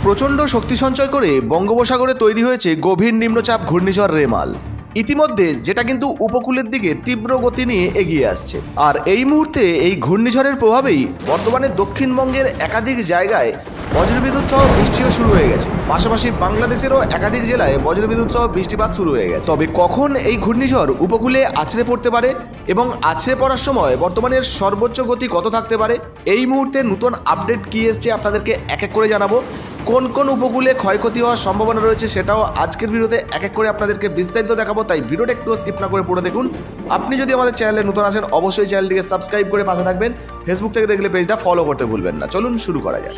প্রচণ্ড শক্তি সঞ্চয় করে বঙ্গোপসাগরে তৈরি হয়েছে গভীর নিম্নচাপ ঘূর্ণিঝড় রেমাল। ইতিমধ্যে যেটা কিন্তু উপকূলের দিকে তীব্র গতি নিয়ে এগিয়ে আসছে। আর এই মুহূর্তে এই ঘূর্ণিঝড়ের প্রভাবেই বর্তমানে দক্ষিণবঙ্গের একাধিক জায়গায় বজ্রবিদ্যুৎ সহ বৃষ্টিও শুরু হয়ে গেছে। পাশাপাশি বাংলাদেশেরও একাধিক জেলায় বজ্রবিদ্যুৎ সহ বৃষ্টিপাত শুরু হয়ে গেছে। তবে কখন এই ঘূর্ণিঝড় উপকূলে আছড়ে পড়তে পারে এবং আছড়ে পড়ার সময় বর্তমানের সর্বোচ্চ গতি কত থাকতে পারে, এই মুহূর্তে নতুন আপডেট কী এসছে আপনাদেরকে এক এক করে জানাবো। কোন কোন উপকূলে ক্ষয়ক্ষতি হওয়ার সম্ভাবনা রয়েছে সেটাও আজকের ভিডিওতে এক এক করে আপনাদেরকে বিস্তারিত দেখাবো, তাই ভিডিওটা একটু স্কিপ না করে পুরো দেখুন। আপনি যদি আমাদের চ্যানেলে নতুন আসেন অবশ্যই চ্যানেলটিকে সাবস্ক্রাইব করে পাশে থাকবেন। ফেসবুক থেকে দেখলে পেজটা ফলো করতে ভুলবেন না। চলুন শুরু করা যাক।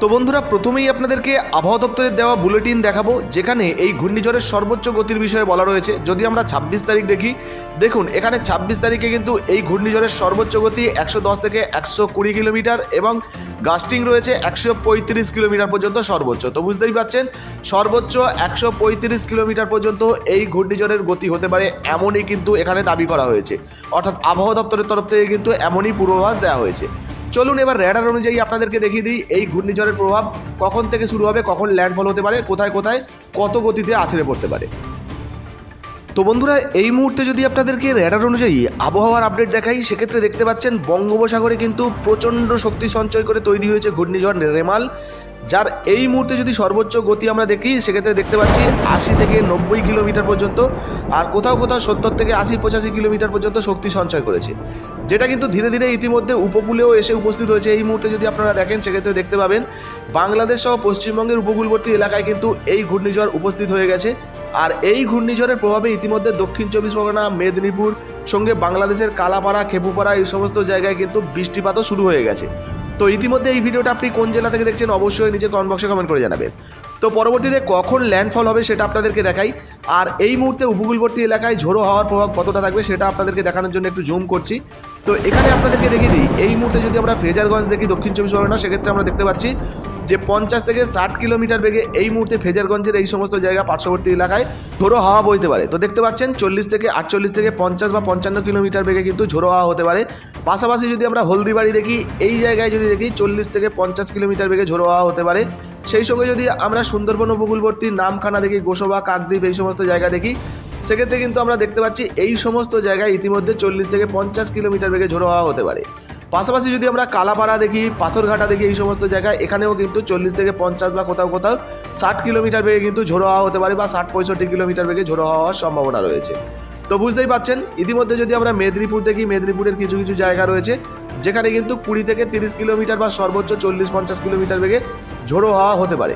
তো বন্ধুরা, প্রথমেই আপনাদেরকে আবহাওয়া দপ্তরের দেওয়া বুলেটিন দেখাবো, যেখানে এই ঘূর্ণিঝড়ের সর্বোচ্চ গতির বিষয়ে বলা রয়েছে। যদি আমরা 26 তারিখ দেখি, দেখুন এখানে 26 তারিখে কিন্তু এই ঘূর্ণিঝড়ের সর্বোচ্চ গতি 110 থেকে 120 কিলোমিটার এবং গাস্টিং রয়েছে 135 কিলোমিটার পর্যন্ত সর্বোচ্চ। তো বুঝতেই পারছেন, সর্বোচ্চ 135 কিলোমিটার পর্যন্ত এই ঘূর্ণিঝড়ের গতি হতে পারে, এমনই কিন্তু এখানে দাবি করা হয়েছে। অর্থাৎ আবহাওয়া দপ্তরের তরফ থেকে কিন্তু এমনই পূর্বাভাস দেওয়া হয়েছে। চলুন এবার র্যাডার অনুযায়ী আপনাদেরকে দেখিয়ে দিই এই ঘূর্ণিঝড়ের প্রভাব কখন থেকে শুরু হবে, কখন ল্যান্ডফল হতে পারে, কোথায় কোথায় কত গতিতে আছড়ে পড়তে পারে। তো বন্ধুরা, এই মুহূর্তে যদি আপনাদেরকে র্যাডার অনুযায়ী আবহাওয়ার আপডেট দেখাই, সেক্ষেত্রে দেখতে পাচ্ছেন বঙ্গোপসাগরে কিন্তু প্রচণ্ড শক্তি সঞ্চয় করে তৈরি হয়েছে ঘূর্ণিঝড় রেমাল, যার এই মুহূর্তে যদি সর্বোচ্চ গতি আমরা দেখি সেক্ষেত্রে দেখতে পাচ্ছি 80 থেকে 90 কিলোমিটার পর্যন্ত, আর কোথাও কোথাও 70 থেকে 80-85 কিলোমিটার পর্যন্ত শক্তি সঞ্চয় করেছে, যেটা কিন্তু ধীরে ধীরে ইতিমধ্যে উপকূলেও এসে উপস্থিত হয়েছে। এই মুহূর্তে যদি আপনারা দেখেন সেক্ষেত্রে দেখতে পাবেন বাংলাদেশ সহ পশ্চিমবঙ্গের উপকূলবর্তী এলাকায় কিন্তু এই ঘূর্ণিঝড় উপস্থিত হয়ে গেছে। আর এই ঘূর্ণিঝড়ের প্রভাবে ইতিমধ্যে দক্ষিণ চব্বিশ পরগনা, মেদিনীপুর সঙ্গে বাংলাদেশের কালাপাড়া, খেপুপাড়া এই সমস্ত জায়গায় কিন্তু বৃষ্টিপাতও শুরু হয়ে গেছে। তো ইতিমধ্যে এই ভিডিওটা আপনি কোন জেলা থেকে দেখছেন অবশ্যই নিচে কমেন্ট বক্সে কমেন্ট করে জানাবেন। তো পরবর্তীতে কখন ল্যান্ডফল হবে সেটা আপনাদেরকে দেখাই। আর এই মুহূর্তে উপকূলবর্তী এলাকায় ঝোড়ো হাওয়ার প্রভাব কতটা থাকবে সেটা আপনাদেরকে দেখানোর জন্য একটু জুম করছি। তো এখানে আপনাদেরকে দেখিয়ে দিই, এই মুহূর্তে যদি আমরা ফ্রেজারগঞ্জ দেখি দক্ষিণ চব্বিশ পরগনা, সেক্ষেত্রে আমরা দেখতে পাচ্ছি যে 50 থেকে 60 কিলোমিটার বেগে এই মুহূর্তে ফ্রেজারগঞ্জের এই সমস্ত জায়গা পার্শ্ববর্তী এলাকায় ঝোড়ো হাওয়া বইতে পারে। তো দেখতে পাচ্ছেন 40 থেকে 48 থেকে 50 বা 55 কিলোমিটার বেগে কিন্তু ঝোড়ো হাওয়া হতে পারে। পাশাপাশি যদি আমরা হলদিবাড়ি দেখি, এই জায়গায় যদি দেখি 40 থেকে 50 কিলোমিটার বেগে ঝোড়ো হাওয়া হতে পারে। সেই সঙ্গে যদি আমরা সুন্দরবন উপকূলবর্তী নামখানা দেখি, গোসবা, কাকদ্বীপ এই সমস্ত জায়গা দেখি, সেক্ষেত্রে কিন্তু আমরা দেখতে পাচ্ছি এই সমস্ত জায়গায় ইতিমধ্যে 40 থেকে 50 কিলোমিটার বেগে ঝোড়ো হাওয়া হতে পারে। পাশাপাশি যদি আমরা কালাপাড়া দেখি, পাথরঘাটা দেখি, এই সমস্ত জায়গায় এখানেও কিন্তু 40 থেকে 50 বা কোথাও কোথাও 60 কিলোমিটার বেগে কিন্তু ঝোড়ো হাওয়া হতে পারে, বা 60-65 কিলোমিটার বেগে ঝোড়ো হওয়ার সম্ভাবনা রয়েছে। তো বুঝতেই পাচ্ছেন, ইতিমধ্যে যদি আমরা মেদিনীপুর দেখি, মেদিনীপুরের কিছু কিছু জায়গা রয়েছে যেখানে কিন্তু 20 থেকে 30 কিলোমিটার বা সর্বোচ্চ 40-50 কিলোমিটার বেগে ঝোড়ো হাওয়া হতে পারে।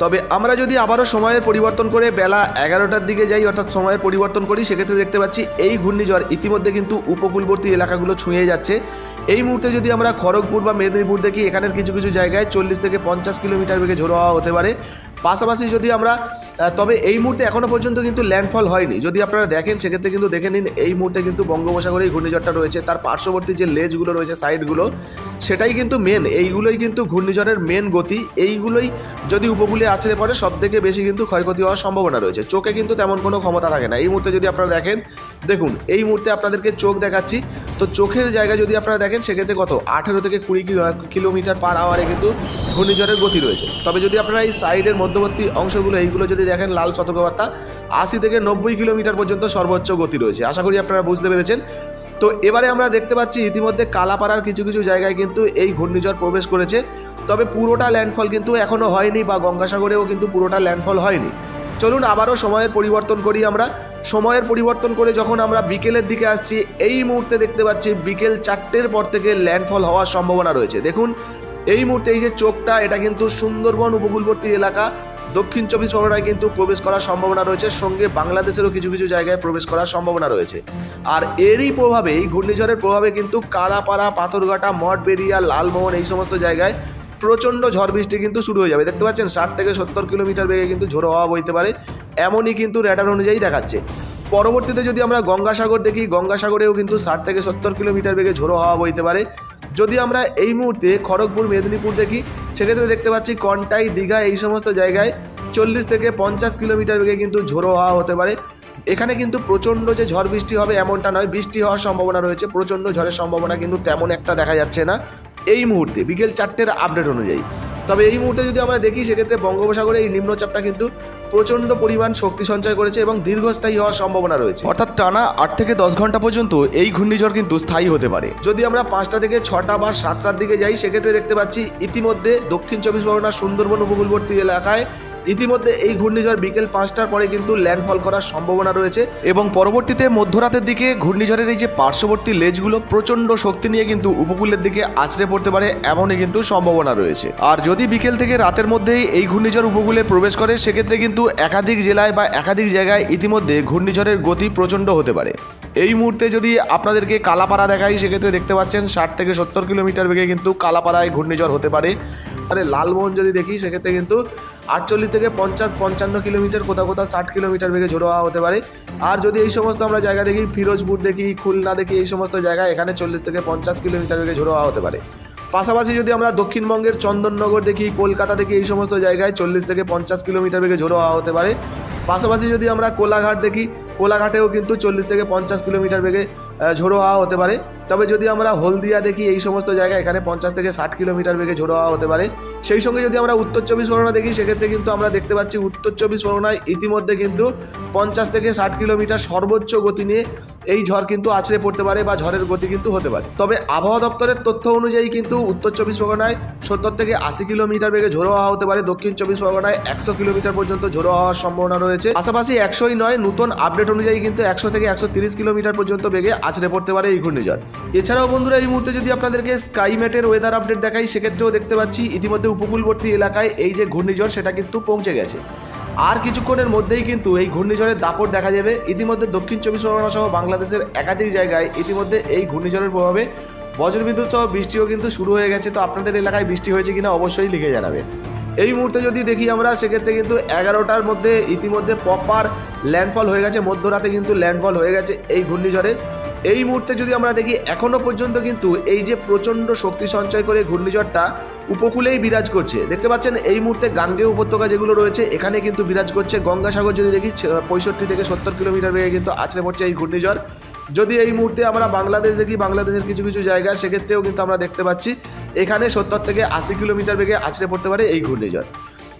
তবে আমরা যদি আবারও সময়ের পরিবর্তন করে বেলা 11টার দিকে যাই, অর্থাৎ সময়ের পরিবর্তন করি, সেক্ষেত্রে দেখতে পাচ্ছি এই ঘূর্ণিঝড় ইতিমধ্যে কিন্তু উপকূলবর্তী এলাকাগুলো ছুঁয়ে যাচ্ছে। এই মুহূর্তে যদি আমরা খড়গপুর বা মেদিনীপুর দেখি, এখানের কিছু কিছু জায়গায় 40 থেকে 50 কিলোমিটার বেগে ঝোড়ো হাওয়া হতে পারে। পাশাপাশি যদি আমরা তবে এই মুহূর্তে এখনও পর্যন্ত কিন্তু ল্যান্ডফল হয়নি। যদি আপনারা দেখেন সেক্ষেত্রে কিন্তু দেখে নিন, এই মুহূর্তে কিন্তু বঙ্গোপসাগরে এই ঘূর্ণিঝড়টা রয়েছে, তার পার্শ্ববর্তী যে লেজগুলো রয়েছে, সাইডগুলো, সেটাই কিন্তু মেন, এইগুলোই কিন্তু ঘূর্ণিঝড়ের মেন গতি। এইগুলোই যদি উপকূলে আছড়ে পড়ে সবথেকে বেশি কিন্তু ক্ষয়ক্ষতি হওয়ার সম্ভাবনা রয়েছে। চোখে কিন্তু তেমন কোনো ক্ষমতা থাকে না। এই মুহূর্তে যদি আপনারা দেখেন, দেখুন এই মুহূর্তে আপনাদেরকে চোখ দেখাচ্ছি, তো চোখের জায়গায় যদি আপনারা দেখেন সেক্ষেত্রে কত 18 থেকে 20 কিলোমিটার পার আওয়ারে কিন্তু ঘূর্ণিঝড়ের গতি রয়েছে। তবে যদি আপনারা এই সাইডের মধ্যবর্তী অংশগুলো এইগুলো যদি দেখেন, লাল সতর্কবার্তা 80 থেকে 90 কিলোমিটার পর্যন্ত সর্বোচ্চ গতি রয়েছে। আশা করি আপনারা বুঝতে পেরেছেন। তো এবারে আমরা দেখতে পাচ্ছি ইতিমধ্যে কালাপাড়ার কিছু কিছু জায়গায় কিন্তু এই ঘূর্ণিঝড় প্রবেশ করেছে, তবে পুরোটা ল্যান্ডফল কিন্তু এখনও হয়নি, বা গঙ্গাসাগরেও কিন্তু পুরোটা ল্যান্ডফল হয়নি। চলুন আবারও সময়ের পরিবর্তন করি। আমরা সময়ের পরিবর্তন করে যখন আমরা বিকেলের দিকে আসছি, এই মুহূর্তে দেখতে পাচ্ছি বিকেল 4টের পর থেকে ল্যান্ডফল হওয়ার সম্ভাবনা রয়েছে। দেখুন এই মুহূর্তে এই যে চোখটা, এটা কিন্তু সুন্দরবন উপকূলবর্তী এলাকা, দক্ষিণ চব্বিশ পরগনায় কিন্তু প্রবেশ করার সম্ভাবনা রয়েছে, সঙ্গে বাংলাদেশেরও কিছু কিছু জায়গায় প্রবেশ করার সম্ভাবনা রয়েছে। আর এরই প্রভাবে, এই ঘূর্ণিঝড়ের প্রভাবে কিন্তু কালাপাড়া, পাথরঘাটা, মঠবেড়িয়া, লালমোহন এই সমস্ত জায়গায় প্রচণ্ড ঝড় বৃষ্টি কিন্তু শুরু হয়ে যাবে। দেখতে পাচ্ছেন 60 থেকে 70 কিলোমিটার বেগে কিন্তু ঝোড়ো হাওয়া বইতে পারে, এমনই কিন্তু র্যাডার অনুযায়ী দেখাচ্ছে। পরবর্তীতে যদি আমরা গঙ্গাসাগর দেখি, গঙ্গাসাগরেও কিন্তু 60 থেকে 70 কিলোমিটার বেগে ঝোড়ো হাওয়া বইতে পারে। যদি আমরা এই মুহূর্তে খড়গপুর, মেদিনীপুর দেখি, সেক্ষেত্রে দেখতে পাচ্ছি কন্টাই, দীঘা এই সমস্ত জায়গায় 40 থেকে 50 কিলোমিটার বেগে কিন্তু ঝোড়ো হাওয়া হতে পারে। এখানে কিন্তু প্রচণ্ড যে ঝড় বৃষ্টি হবে এমনটা নয়, বৃষ্টি হওয়ার সম্ভাবনা রয়েছে, প্রচণ্ড ঝড়ের সম্ভাবনা কিন্তু তেমন একটা দেখা যাচ্ছে না এই মুহূর্তে বিকেল 4টের আপডেট অনুযায়ী। তবে এই মুহূর্তে যদি আমরা দেখি সেক্ষেত্রে বঙ্গোপসাগরে এই নিম্নচাপটা কিন্তু প্রচণ্ড পরিমাণ শক্তি সঞ্চয় করেছে এবং দীর্ঘস্থায়ী হওয়ার সম্ভাবনা রয়েছে, অর্থাৎ টানা 8 থেকে 10 ঘন্টা পর্যন্ত এই ঘূর্ণিঝড় কিন্তু স্থায়ী হতে পারে। যদি আমরা 5টা থেকে 6টা বা 7টার দিকে যাই সেক্ষেত্রে দেখতে পাচ্ছি ইতিমধ্যে দক্ষিণ 24 পরগনার সুন্দরবন উপকূলবর্তী এলাকায় ইতিমধ্যে এই ঘূর্ণিঝড় বিকেল 5টার পরে কিন্তু ল্যান্ডফল করার সম্ভাবনা রয়েছে এবং পরবর্তীতে মধ্যরাতের দিকে ঘূর্ণিঝড়ের এই যে পার্শ্ববর্তী লেজগুলো প্রচণ্ড শক্তি নিয়ে কিন্তু উপকূলের দিকে আছড়ে পড়তে পারে এমনই কিন্তু সম্ভাবনা রয়েছে। আর যদি বিকেল থেকে রাতের মধ্যেই এই ঘূর্ণিঝড় উপকূলে প্রবেশ করে সেক্ষেত্রে কিন্তু একাধিক জেলায় বা একাধিক জায়গায় ইতিমধ্যে ঘূর্ণিঝড়ের গতি প্রচণ্ড হতে পারে। এই মুহূর্তে যদি আপনাদেরকে কালাপাড়া দেখাই সেক্ষেত্রে দেখতে পাচ্ছেন 60 থেকে 70 কিলোমিটার বেগে কিন্তু কালাপাড়ায় ঘূর্ণিঝড় হতে পারে। আরে লালমোহন যদি দেখি সেক্ষেত্রে কিন্তু 48 থেকে 50-55 কিলোমিটার, কোথাও কোথাও 60 কিলোমিটার বেগে ঝোড়ো হাওয়া হতে পারে। আর যদি এই সমস্ত আমরা জায়গা দেখি, ফিরোজপুর দেখি, খুলনা দেখি, এই সমস্ত জায়গায় এখানে 40 থেকে 50 কিলোমিটার বেগে ঝোড়ো হাওয়া হতে পারে। পাশাপাশি যদি আমরা দক্ষিণবঙ্গের চন্দননগর দেখি, কলকাতা দেখি, এই সমস্ত জায়গায় 40 থেকে 50 কিলোমিটার বেগে ঝোড়ো হাওয়া হতে পারে। পাশাপাশি যদি আমরা কোলাঘাট দেখি, কোলাঘাটেও কিন্তু 40 থেকে 50 কিলোমিটার বেগে ঝোড়ো হাওয়া হতে পারে। তবে যদি আমরা হলদিয়া দেখি, এই সমস্ত জায়গায় এখানে 50 থেকে 60 কিলোমিটার বেগে ঝোড়ো হাওয়া হতে পারে। সেই সঙ্গে যদি আমরা উত্তর 24 পরগনা দেখি সেক্ষেত্রে কিন্তু আমরা দেখতে পাচ্ছি উত্তর 24 পরগনায় ইতিমধ্যে কিন্তু 50 থেকে 60 কিলোমিটার সর্বোচ্চ গতি নিয়ে এই ঝড় কিন্তু আছড়ে পড়তে পারে বা ঝড়ের গতি কিন্তু হতে পারে। তবে আবহাওয়া দপ্তরের তথ্য অনুযায়ী কিন্তু উত্তর 24 পরগনায় 70 থেকে 80 কিলোমিটার বেগে ঝোড়ো হাওয়া হতে পারে, দক্ষিণ 24 পরগনায় 100 কিলোমিটার পর্যন্ত ঝোড়ো হওয়ার সম্ভাবনা রয়েছে। পাশাপাশি 100ই নয়, নতুন আপডেট অনুযায়ী কিন্তু 100 থেকে 130 কিলোমিটার পর্যন্ত বেগে আছড়ে পড়তে পারে এই ঘূর্ণিঝড়। এছাড়াও বন্ধুরা এই মুহূর্তে যদি আপনাদেরকে স্কাইমেটের ওয়েদার আপডেট দেখাই সেক্ষেত্রেও দেখতে পাচ্ছি ইতিমধ্যে উপকূলবর্তী এলাকায় এই যে ঘূর্ণিঝড় সেটা কিন্তু পৌঁছে গেছে। আর কিছুক্ষণের মধ্যেই কিন্তু এই ঘূর্ণিঝড়ের দাপট দেখা যাবে। ইতিমধ্যে দক্ষিণ 24 পরগনা সহ বাংলাদেশের একাধিক জায়গায় ইতিমধ্যে এই ঘূর্ণিঝড়ের প্রভাবে বজ্রবিদ্যুৎ সহ বৃষ্টিও কিন্তু শুরু হয়ে গেছে। তো আপনাদের এলাকায় বৃষ্টি হয়েছে কিনা অবশ্যই লিখে জানাবেন। এই মুহূর্তে যদি দেখি আমরা সেক্ষেত্রে কিন্তু 11টার মধ্যে ইতিমধ্যে প্রপার ল্যান্ডফল হয়ে গেছে, মধ্যরাতে কিন্তু ল্যান্ডফল হয়ে গেছে এই ঘূর্ণিঝড়ে। এই মুহূর্তে যদি আমরা দেখি এখনও পর্যন্ত কিন্তু এই যে প্রচণ্ড শক্তি সঞ্চয় করে ঘূর্ণিঝড়টা উপকূলেই বিরাজ করছে। দেখতে পাচ্ছেন এই মুহূর্তে গাঙ্গেয় উপত্যকা যেগুলো রয়েছে এখানে কিন্তু বিরাজ করছে। গঙ্গাসাগর যদি দেখি 65 থেকে 70 কিলোমিটার বেগে কিন্তু আছড়ে পড়ছে এই ঘূর্ণিঝড়। যদি এই মুহূর্তে আমরা বাংলাদেশ দেখি, বাংলাদেশের কিছু কিছু জায়গা সেক্ষেত্রেও কিন্তু আমরা দেখতে পাচ্ছি এখানে 70 থেকে 80 কিলোমিটার বেগে আছড়ে পড়তে পারে এই ঘূর্ণিঝড়।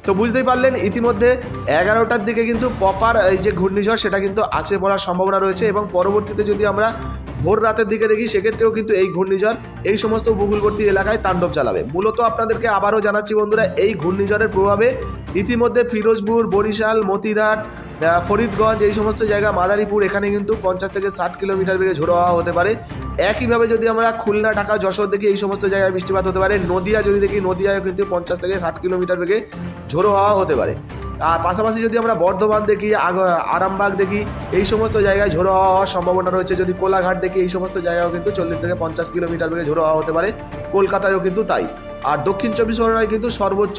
তো বুঝতেই পারলেন ইতিমধ্যে 11টার দিকে কিন্তু প্রপার এই যে ঘূর্ণিঝড় সেটা কিন্তু আছড়ে পড়ার সম্ভাবনা রয়েছে এবং পরবর্তীতে যদি আমরা ভোর রাতের দিকে দেখি সেক্ষেত্রেও কিন্তু এই ঘূর্ণিঝড় এই সমস্ত উপকূলবর্তী এলাকায় তাণ্ডব চালাবে। মূলত আপনাদেরকে আবারও জানাচ্ছি বন্ধুরা, এই ঘূর্ণিঝড়ের প্রভাবে ইতিমধ্যে ফিরোজপুর, বরিশাল, মতিরাট, ফরিদগঞ্জ, এই সমস্ত জায়গা, মাদারীপুর, এখানে কিন্তু 50 থেকে 60 কিলোমিটার বেগে ঝোড়ো হাওয়া হতে পারে। একইভাবে যদি আমরা খুলনা, ঢাকা, যশোর দেখি এই সমস্ত জায়গায় বৃষ্টিপাত হতে পারে। নদিয়া যদি দেখি, নদিয়ায় কিন্তু 50 থেকে 60 কিলোমিটার বেগে ঝোড়ো হাওয়া হতে পারে। আর পাশাপাশি যদি আমরা বর্ধমান দেখি, আরামবাগ দেখি, এই সমস্ত জায়গায় ঝোড়ো হাওয়া হওয়ার সম্ভাবনা রয়েছে। যদি কোলাঘাট দেখি, এই সমস্ত জায়গাও কিন্তু 40 থেকে 50 কিলোমিটার বেগে ঝোড়ো হাওয়া হতে পারে। কলকাতায়ও কিন্তু তাই। আর দক্ষিণ 24 পরগনায় কিন্তু সর্বোচ্চ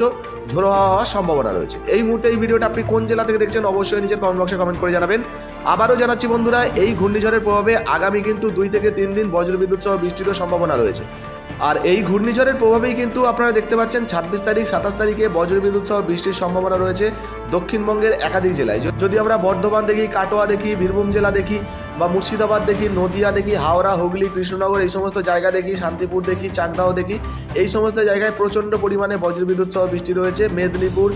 ঝোড়ো হাওয়া হওয়ার সম্ভাবনা রয়েছে। এই মুহূর্তে এই ভিডিওটা আপনি কোন জেলা থেকে দেখছেন অবশ্যই নিজের কমেন্ট বক্সে কমেন্ট করে জানাবেন। আবারও জানাচ্ছি বন্ধুরা, এই ঘূর্ণিঝড়ের প্রভাবে আগামী কিন্তু 2 থেকে 3 দিন বজ্রবিদ্যুৎ সহ বৃষ্টিরও সম্ভাবনা রয়েছে। আর এই ঘূর্ণিঝড়ের প্রভাবেই কিন্তু আপনারা দেখতে পাচ্ছেন 26 তারিখ, 27 তারিখে বজ্রবিদ্যুৎ সহ বৃষ্টির সম্ভাবনা রয়েছে দক্ষিণবঙ্গের একাধিক জেলায়। যদি আমরা বর্ধমান দেখি, কাটোয়া দেখি, বীরভূম জেলা দেখি, বা মুর্শিদাবাদ দেখি, নদিয়া দেখি, হাওড়া, হুগলি, কৃষ্ণনগর, এই সমস্ত জায়গা দেখি, শান্তিপুর দেখি, চাকদাও দেখি, এই সমস্ত জায়গায় প্রচণ্ড পরিমাণে বজ্রবিদ্যুৎ সহ বৃষ্টি রয়েছে। মেদিনীপুর,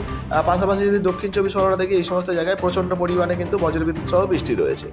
পাশাপাশি যদি দক্ষিণ 24 পরগনা দেখি, এই সমস্ত জায়গায় প্রচণ্ড পরিমাণে কিন্তু বজ্রবিদ্যুৎ সহ বৃষ্টি রয়েছে।